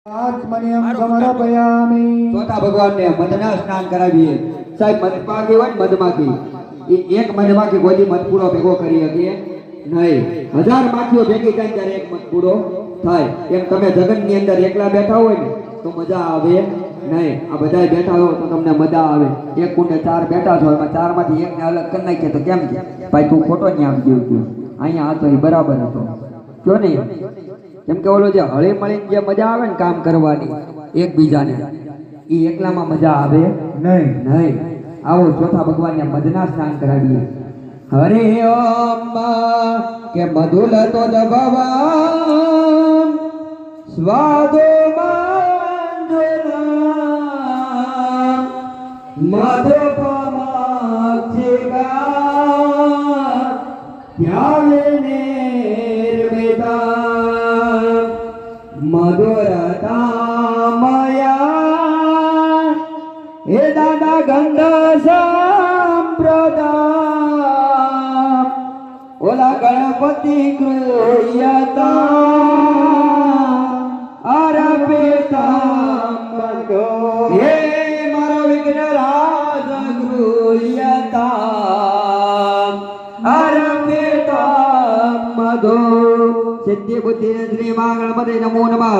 આત્મનિયમ સમર્પયામિ. ચોથા ભગવાનને મધના સ્નાન કરાવીએ. સાહેબ મધમાખી હોય ને મધમાખી, એ એક મધમાખી કોઈ મધ પૂરો ભેગો કરી શકીએ નહીં. 1000 માખીઓ ભેગી થાય ત્યારે એક મધ પૂરો થાય. એમ તમે જગતની અંદર એકલા બેઠા હોય ને તો મજા આવે નહીં. આ બધા બેઠા હોય તો તમને મજા આવે. એક કુંડે 4 બેઠા છો, એમાં 4 માંથી એકને અલગ કરી નાખીએ તો કેમ કે ભાઈ તું ખોટો નહીં આમ જેવું અહીંયા હતો એ બરાબર હતો કયો નહીં. કેમ કે ઓલો જે હળી મળીને જે મજા આવે ને કામ કરવાની એકબીજાને, એ એકલામાં મજા આવે નહીં. નહીં. આવો ચોથા ભગવાનને મધના સ્નાન કરાવીએ. હરે ઓમ કે મધુલ તો દભવામ સ્વાદો મંજુલા મધુપમાક્ષિકા ધ્યાવે નિર્મિતા મધુરતામયા હે દાદા ગંધ સંપ્રદાય ઓલા ગણપતિ કૃયતા અર્પિતા મધો હે મારો વિઘ્નરાજ કૃયતા અર્પિતા મધો સિદ્ધિ બુદ્ધિ શ્રી મા ગણપતિ નમો નમઃ.